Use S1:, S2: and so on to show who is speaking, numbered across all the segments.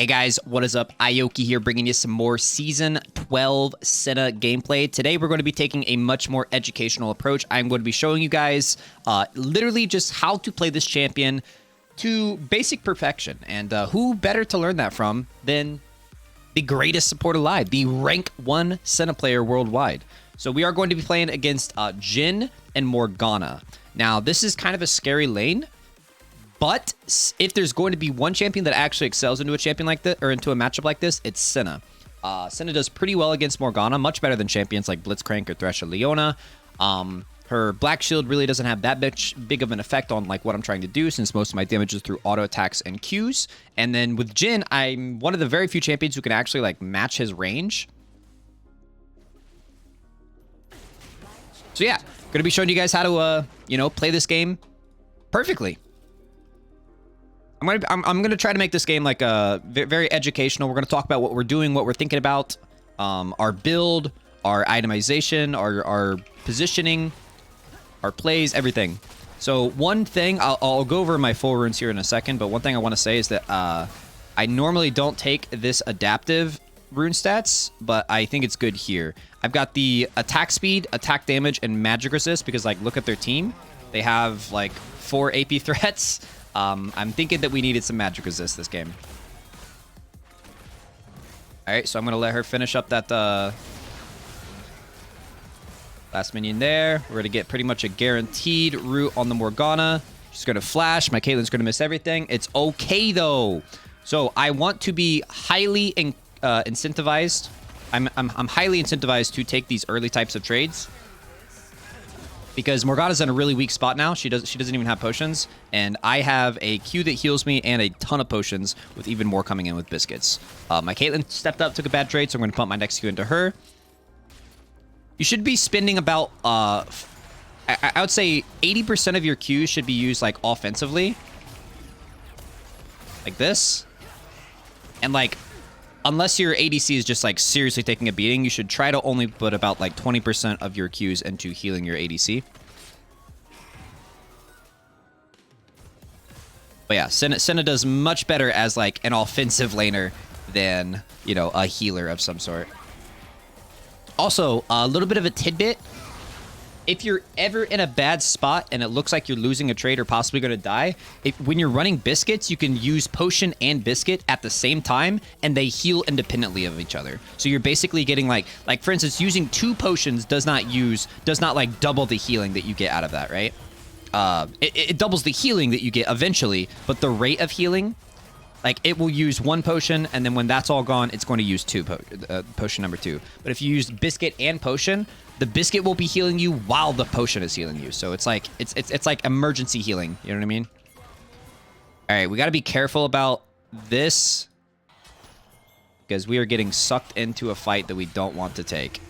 S1: Hey guys, what is up? Aoki here, bringing you some more Season 12 Senna gameplay. Today we're going to be taking a much more educational approach. I'm going to be showing you guys literally just how to play this champion to basic perfection. And who better to learn that from than the greatest support alive, the rank 1 Senna player worldwide. So we are going to be playing against Jhin and Morgana. Now, this is kind of a scary lane. But if there's going to be one champion that actually excels into a champion like this, or into a matchup like this, it's Senna. Senna does pretty well against Morgana, much better than champions like Blitzcrank or Thresh or Leona. Her Black Shield really doesn't have that big of an effect on like what I'm trying to do, since most of my damage is through auto attacks and Qs. And then with Jhin, I'm one of the very few champions who can actually like match his range. So yeah, gonna be showing you guys how to play this game perfectly. I'm gonna try to make this game like very educational. We're gonna talk about what we're doing, what we're thinking about, our build, our itemization, our positioning, our plays, everything. So one thing, I'll go over my full runes here in a second, but one thing I want to say is that I normally don't take this adaptive rune stats, but I think it's good here. I've got the attack speed, attack damage, and magic resist because like look at their team. They have like 4 AP threats. I'm thinking that we needed some magic resist this game. Alright, so I'm going to let her finish up that last minion there. We're going to get pretty much a guaranteed root on the Morgana. She's going to flash. My Caitlyn's going to miss everything. It's okay, though. So I want to be highly incentivized. I'm highly incentivized to take these early types of trades. Because Morgana's in a really weak spot now. She doesn't even have potions. And I have a Q that heals me and a ton of potions, with even more coming in with biscuits. My Caitlyn stepped up, took a bad trade, so I'm going to pump my next Q into her. You should be spending about, I would say 80% of your Qs should be used like offensively. Like this. And like, unless your ADC is just like seriously taking a beating, you should try to only put about like 20% of your Qs into healing your ADC. But yeah, Senna does much better as like an offensive laner than, you know, a healer of some sort. Also, a little bit of a tidbit. If you're ever in a bad spot and it looks like you're losing a trade or possibly going to die, when you're running biscuits, you can use potion and biscuit at the same time, and they heal independently of each other. So you're basically getting like for instance, using 2 potions does not like double the healing that you get out of that, right? It doubles the healing that you get eventually, but the rate of healing, like it will use 1 potion, and then when that's all gone, it's going to use potion number 2. But if you use biscuit and potion, the biscuit will be healing you while the potion is healing you. So it's like it's like emergency healing. You know what I mean? All right, we got to be careful about this because we are getting sucked into a fight that we don't want to take.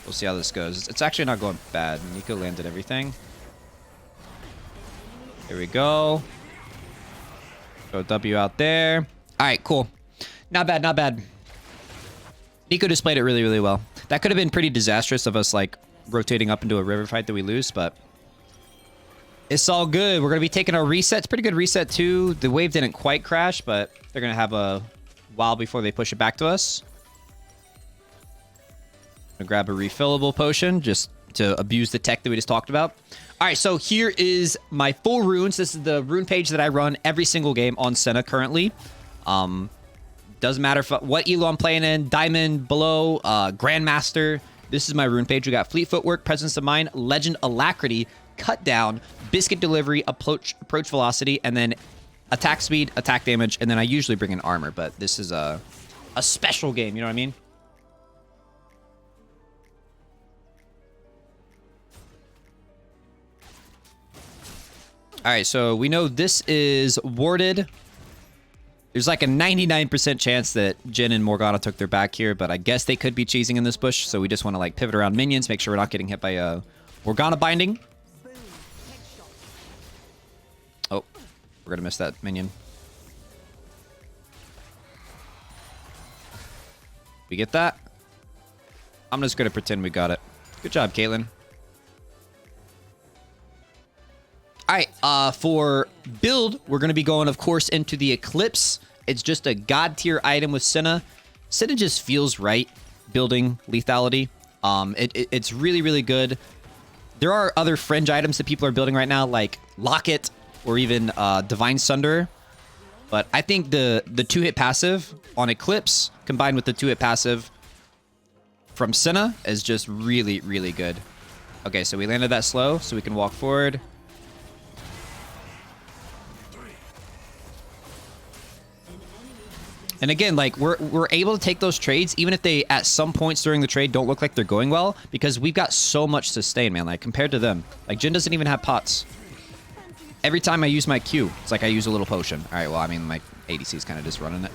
S1: We'll see how this goes. It's actually not going bad. Nico landed everything. Here we go. Go W out there. All right, cool. Not bad, not bad. Nico displayed it really, really well. That could have been pretty disastrous of us, like, rotating up into a river fight that we lose, but it's all good. We're going to be taking our reset. It's pretty good reset, too. The wave didn't quite crash, but they're going to have a while before they push it back to us. I'm going to grab a refillable potion just to abuse the tech that we just talked about. All right, so here is my full runes. This is the rune page that I run every single game on Senna currently. Doesn't matter what elo I'm playing in, Diamond, Below, Grandmaster. This is my rune page. We got Fleet Footwork, Presence of Mind, Legend Alacrity, Cut Down, Biscuit Delivery, Approach Velocity, and then Attack Speed, Attack Damage, and then I usually bring in Armor, but this is a special game, you know what I mean? All right, so we know this is warded. There's like a 99% chance that Jhin and Morgana took their back here, but I guess they could be cheesing in this bush, so we just want to like pivot around minions, make sure we're not getting hit by Morgana binding. Oh, we're going to miss that minion. We get that? I'm just going to pretend we got it. Good job, Caitlyn. All right, for build, we're going to be going, of course, into the Eclipse. It's just a god tier item with Senna. Senna just feels right building lethality. It's really, really good. There are other fringe items that people are building right now, like Locket or even Divine Sunder. But I think the 2-hit passive on Eclipse combined with the 2-hit passive from Senna is just really, really good. Okay, so we landed that slow, so we can walk forward. And again, like, we're able to take those trades, even if they, at some points during the trade, don't look like they're going well, because we've got so much sustain, man, like, compared to them. Like, Jin doesn't even have pots. Every time I use my Q, it's like I use a little potion. All right, well, I mean, my ADC's kind of just running it.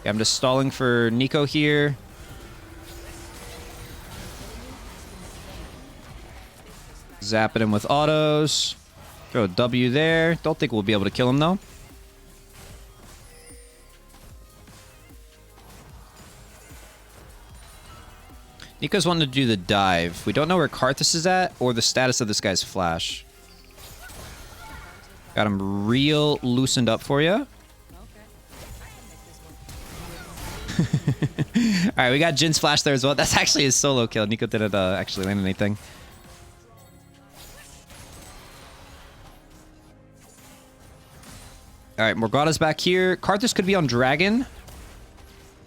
S1: Okay, I'm just stalling for Nico here. Zapping him with autos. Throw a W there. Don't think we'll be able to kill him, though. Nico's wanting to do the dive. We don't know where Karthus is at or the status of this guy's flash. Got him real loosened up for you. Alright, we got Jin's flash there as well. That's actually his solo kill. Nico didn't actually land anything. Alright, Morgana's back here. Karthus could be on Dragon.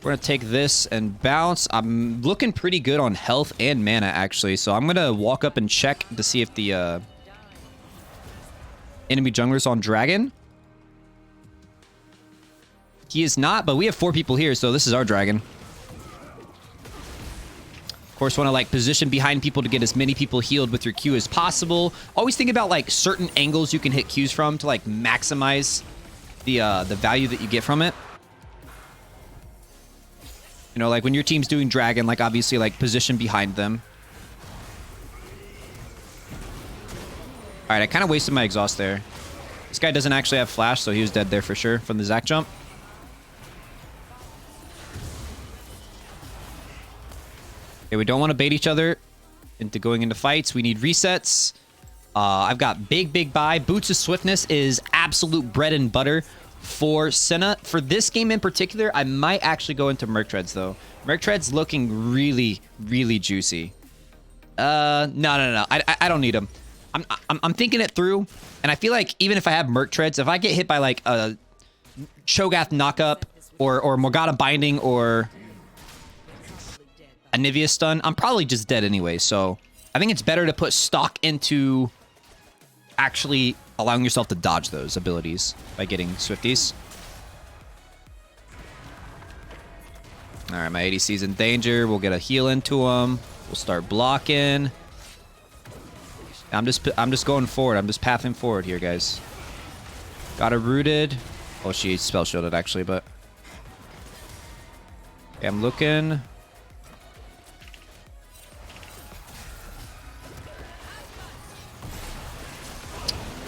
S1: We're going to take this and bounce. I'm looking pretty good on health and mana, actually. So I'm going to walk up and check to see if the enemy jungler's on Dragon. He is not, but we have 4 people here, so this is our Dragon. Of course, want to like position behind people to get as many people healed with your Q as possible. Always think about like certain angles you can hit Qs from to like maximize the value that you get from it. You know, like when your team's doing Dragon, like obviously like position behind them. All right, I kind of wasted my exhaust there. This guy doesn't actually have flash, so he was dead there for sure from the Zac jump. Okay, we don't want to bait each other into going into fights. We need resets. I've got big buy. Boots of Swiftness is absolute bread and butter for Senna. For this game in particular, I might actually go into Merc Treads, though. Merc Treads looking really, really juicy. No. I don't need them. I'm thinking it through, and I feel like even if I have Merc Treads, if I get hit by like a Cho'Gath knockup or Morgana binding or a Nivea stun, I'm probably just dead anyway. So I think it's better to put stock into actually allowing yourself to dodge those abilities by getting Swifties. All right, my ADC's in danger. We'll get a heal into him. We'll start blocking. I'm just going forward. I'm just pathing forward here, guys. Got her rooted. Oh, she spell shielded actually, but okay, I'm looking.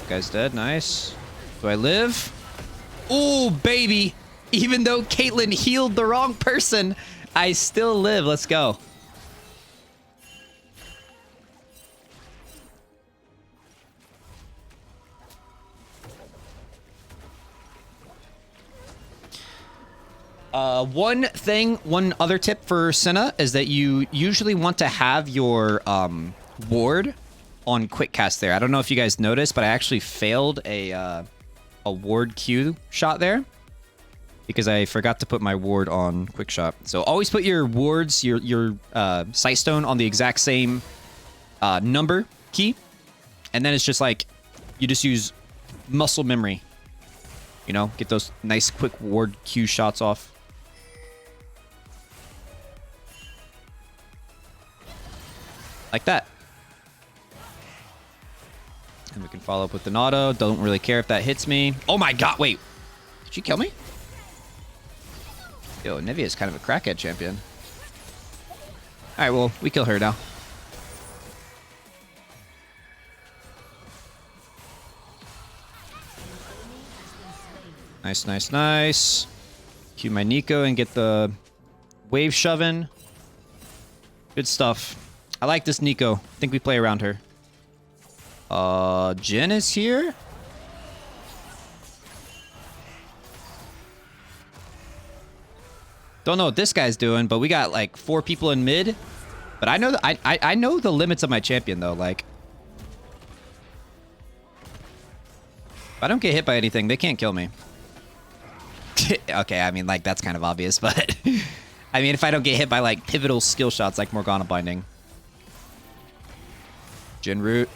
S1: Guy's dead. Nice. Do I live? Oh, baby. Even though Caitlyn healed the wrong person, I still live. Let's go. One other tip for Senna is that you usually want to have your ward on quick cast there. I don't know if you guys noticed, but I actually failed a ward Q shot there because I forgot to put my ward on quick shot. So always put your wards, your sight stone on the exact same number key, and then it's just like you just use muscle memory. You know, get those nice quick ward Q shots off. Like that. And we can follow up with an auto. Don't really care if that hits me. Oh my god, wait. Did she kill me? Yo, Nivea is kind of a crackhead champion. Alright, well, we kill her now. Nice. Cue my Nico and get the wave shoving. Good stuff. I like this Nico. I think we play around her. Jin is here? Don't know what this guy's doing, but we got like 4 people in mid. But I know I know the limits of my champion though. Like, if I don't get hit by anything, they can't kill me. Okay, I mean, like, that's kind of obvious, but I mean, if I don't get hit by like pivotal skill shots like Morgana Binding. Jin root.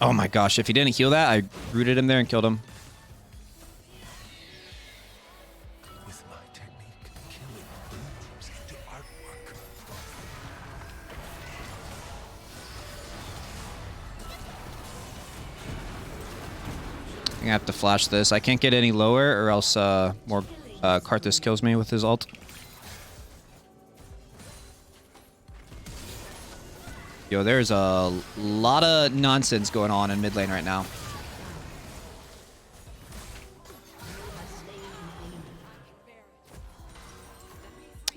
S1: Oh my gosh, if he didn't heal that, I rooted him there and killed him.
S2: With my technique, killing blooms into artwork.
S1: I'm gonna have to flash this. I can't get any lower or else Karthus kills me with his ult. Yo, there's a lot of nonsense going on in mid lane right now.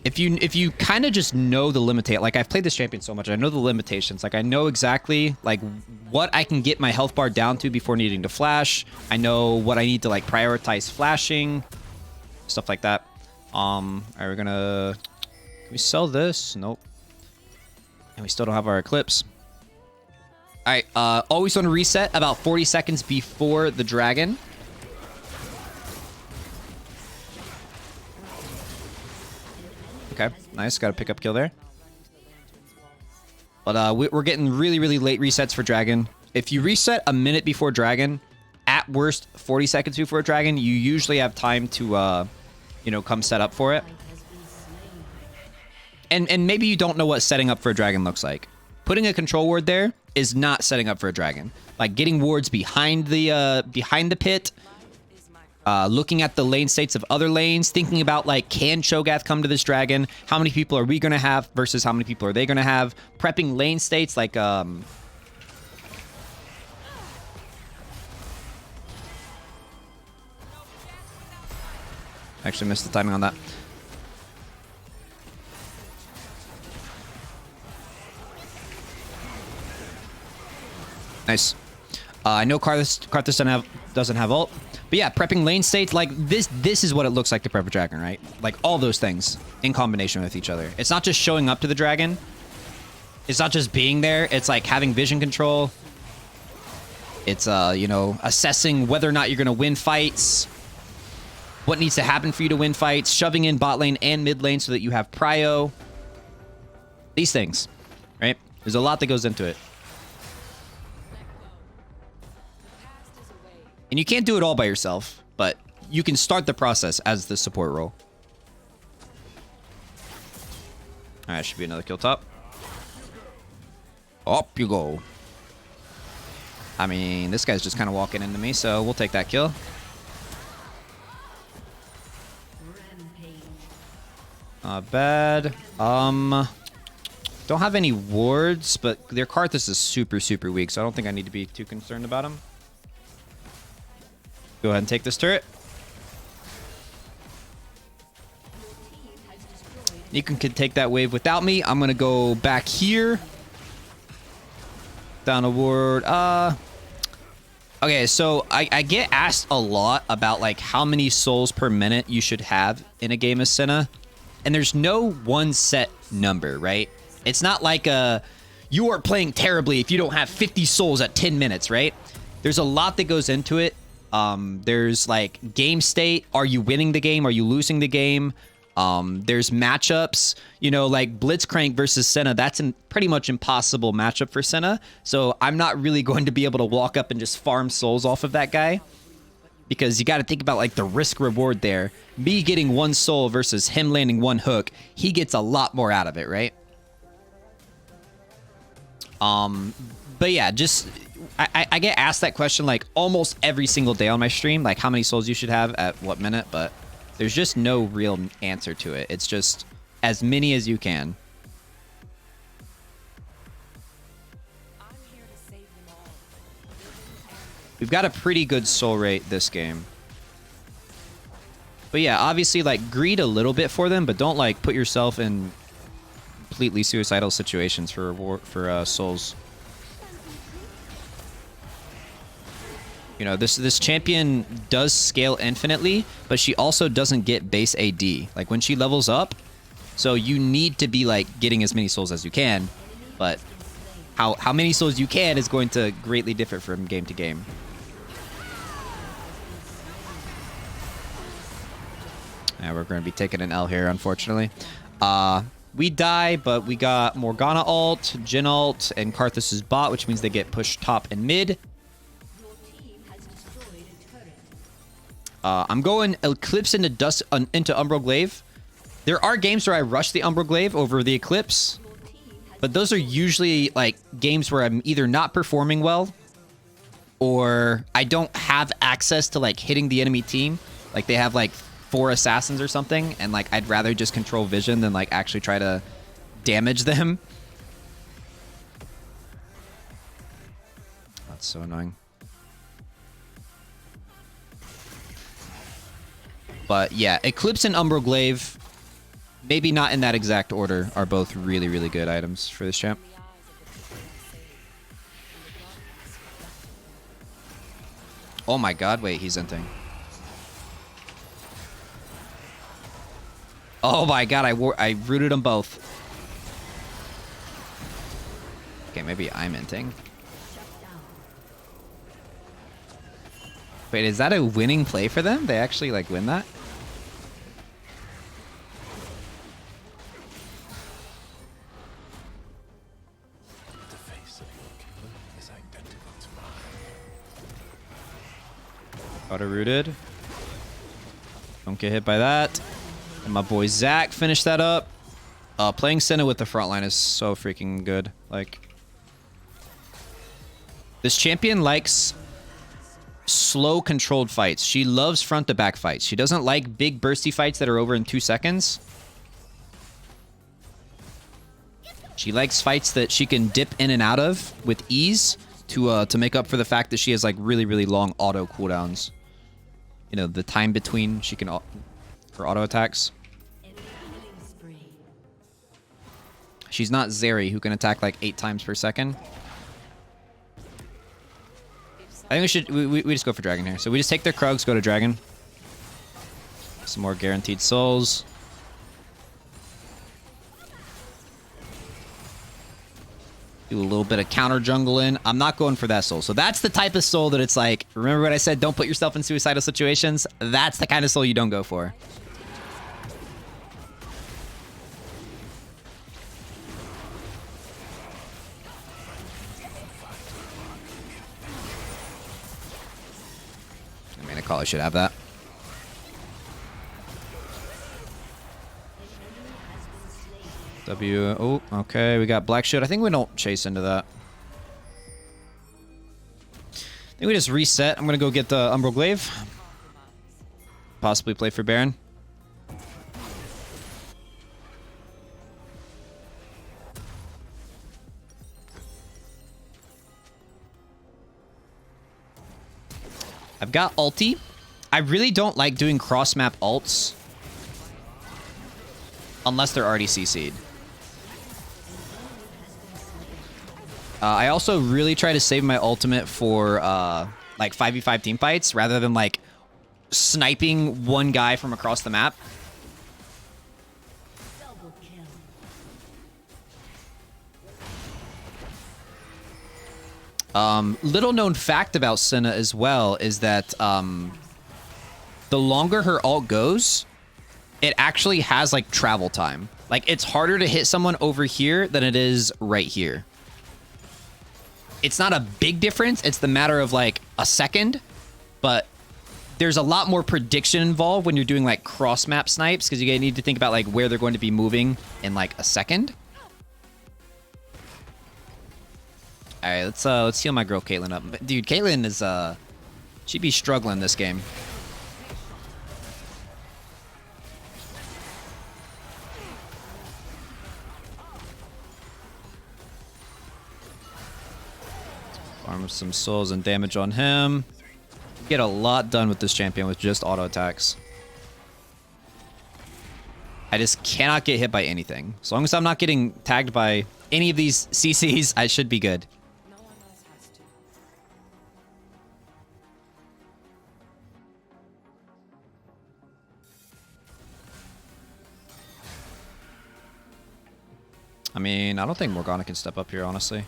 S1: If you kind of just know the limitation, like I've played this champion so much, I know the limitations. Like I know exactly like what I can get my health bar down to before needing to flash. I know what I need to like prioritize flashing, stuff like that. Alright, we're gonna. Can we sell this? Nope. And we still don't have our Eclipse. Alright, always want to reset about 40 seconds before the dragon. Okay, nice. Got a pickup kill there. But we're getting really, really late resets for dragon. If you reset a minute before dragon, at worst 40 seconds before dragon, you usually have time to, you know, come set up for it. And maybe you don't know what setting up for a dragon looks like. Putting a control ward there is not setting up for a dragon. Like getting wards behind the pit, looking at the lane states of other lanes, thinking about like, can Cho'Gath come to this dragon? How many people are we gonna have versus how many people are they gonna have? Prepping lane states like I actually missed the timing on that. Nice. I know Karthus doesn't have ult. But yeah, prepping lane states, like this is what it looks like to prep a dragon, right? Like all those things in combination with each other. It's not just showing up to the dragon. It's not just being there. It's like having vision control. It's, you know, assessing whether or not you're going to win fights. What needs to happen for you to win fights. Shoving in bot lane and mid lane so that you have prio. These things, right? There's a lot that goes into it. And you can't do it all by yourself, but you can start the process as the support role. Alright, should be another kill top. Up you go. I mean, this guy's just kind of walking into me, so we'll take that kill. Not bad. Don't have any wards, but their Karthus is super, super weak, so I don't think I need to be too concerned about him. Go ahead and take this turret. You can take that wave without me. I'm going to go back here. Down a ward. Okay, so I get asked a lot about like how many souls per minute you should have in a game of Senna. And there's no one set number, right? It's not like you are playing terribly if you don't have 50 souls at 10 minutes, right? There's a lot that goes into it. There's like game state. Are you winning the game? Are you losing the game? There's matchups, you know, like Blitzcrank versus Senna. That's a pretty much impossible matchup for Senna. So I'm not really going to be able to walk up and just farm souls off of that guy, because you got to think about like the risk reward there. Me getting 1 soul versus him landing 1 hook. He gets a lot more out of it, right? But yeah, just I get asked that question like almost every single day on my stream, like how many souls you should have at what minute, but there's just no real answer to it. It's just as many as you can. We've got a pretty good soul rate this game. But yeah, obviously like greed a little bit for them, but don't like put yourself in completely suicidal situations for souls. You know, this champion does scale infinitely, but she also doesn't get base AD. Like, when she levels up, so you need to be, like, getting as many souls as you can, but how many souls you can is going to greatly differ from game to game. Yeah, we're going to be taking an L here, unfortunately. We die, but we got Morgana ult, Jhin ult, and Karthus's bot, which means they get pushed top and mid. I'm going Eclipse into Umbral Glaive. There are games where I rush the Umbral Glaive over the Eclipse, but those are usually like games where I'm either not performing well or I don't have access to like hitting the enemy team. Like they have like 4 assassins or something, and like I'd rather just control vision than like actually try to damage them. That's so annoying. But yeah, Eclipse and Umbral Glaive, maybe not in that exact order, are both really, really good items for this champ. Oh my god, wait, he's inting. Oh my god, I rooted them both. Okay, maybe I'm inting. Wait, is that a winning play for them? They actually, like, win that?
S2: The face of your killer is identical to mine.
S1: Auto-rooted. Don't get hit by that. And my boy Zach finished that up. Playing Senna with the front line is so freaking good. Like, this champion likes slow, controlled fights. She loves front-to-back fights. She doesn't like big, bursty fights that are over in 2 seconds. She likes fights that she can dip in and out of with ease to make up for the fact that she has like really, really long auto cooldowns. You know, the time between she can her auto attacks. She's not Zeri, who can attack like 8 times per second. I think we just go for dragon here. So we just take their Krugs, go to dragon. Some more guaranteed souls. Do a little bit of counter jungling. I'm not going for that soul. So that's the type of soul that it's like, remember what I said, don't put yourself in suicidal situations? That's the kind of soul you don't go for. I mean, I probably should have that. Oh, okay. We got Black Shield. I think we don't chase into that. I think we just reset. I'm going to go get the Umbral Glaive. Possibly play for Baron. I've got ulti. I really don't like doing cross-map ults unless they're already CC'd. I also really try to save my ultimate for like 5v5 team fights rather than like sniping one guy from across the map. Little known fact about Senna as well is that the longer her ult goes, it actually has like travel time. Like it's harder to hit someone over here than it is right here. It's not a big difference. It's the matter of like a second, but there's a lot more prediction involved when you're doing like cross map snipes because you need to think about like where they're going to be moving in like a second. All right, let's heal my girl Caitlyn up. Dude, Caitlyn is she'd be struggling this game. Farm some souls and damage on him. Get a lot done with this champion with just auto attacks. I just cannot get hit by anything. As long as I'm not getting tagged by any of these CCs, I should be good.
S3: No one else has to.
S1: I mean, I don't think Morgana can step up here, honestly.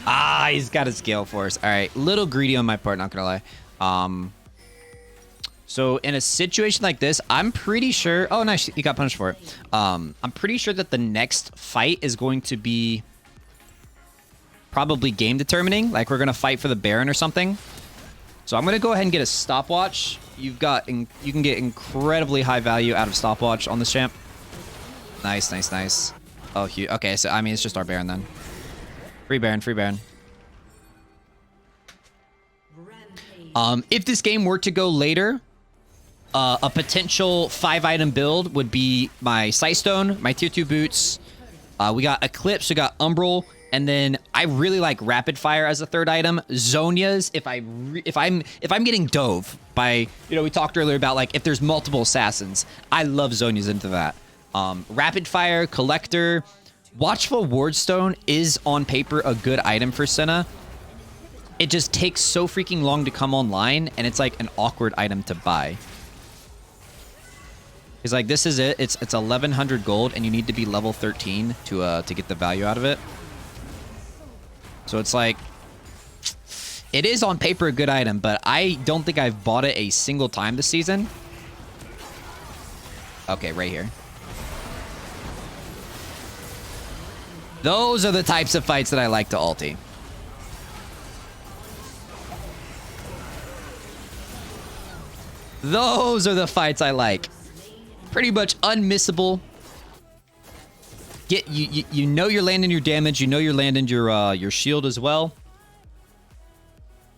S1: Ah, he's got his Gale Force. All right, little greedy on my part, not gonna lie. So in a situation like this, I'm pretty sure... Oh, nice, he got punished for it. I'm pretty sure that the next fight is going to be probably game determining. Like, we're gonna fight for the Baron or something. So I'm gonna go ahead and get a stopwatch. You can get incredibly high value out of stopwatch on this champ. Nice, nice, nice. Oh, okay, so I mean, it's just our Baron then. Free Baron, free Baron. If this game were to go later, a potential 5-item build would be my Sightstone, my tier 2 boots. We got Eclipse, we got Umbral, and then I really like Rapid Fire as a 3rd item. Zonias, if I'm getting dove by, you know, we talked earlier about like if there's multiple assassins, I love Zonias into that. Rapid Fire, Collector. Watchful Wardstone is on paper a good item for Senna. It just takes so freaking long to come online, and it's like an awkward item to buy. It's like, this is it. It's 1100 gold, and you need to be level 13 to get the value out of it. So it's like, it is on paper a good item, but I don't think I've bought it a single time this season. Okay, right here. Those are the types of fights that I like to ulti. Those are the fights I like. Pretty much unmissable. You know you're landing your damage. You know you're landing your shield as well.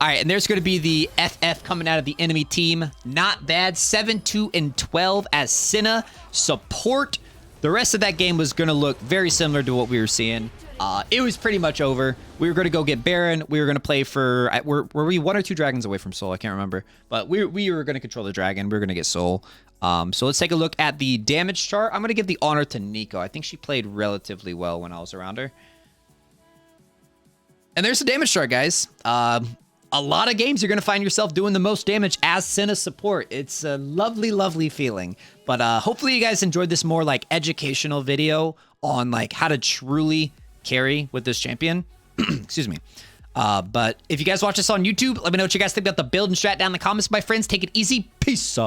S1: All right, and there's going to be the FF coming out of the enemy team. Not bad. 7-2-12 as Senna support. The rest of that game was going to look very similar to what we were seeing. It was pretty much over. We were going to go get Baron. We were going to play for... Were we 1 or 2 dragons away from Soul? I can't remember. But we were going to control the dragon. We were going to get Soul. So let's take a look at the damage chart. I'm going to give the honor to Nico. I think she played relatively well when I was around her. And there's the damage chart, guys. A lot of games you're going to find yourself doing the most damage as Senna support. It's a lovely, lovely feeling. But hopefully you guys enjoyed this more like educational video on like how to truly carry with this champion. Excuse me. But if you guys watch this on YouTube, let me know what you guys think about the build and strat down in the comments, my friends. Take it easy. Peace.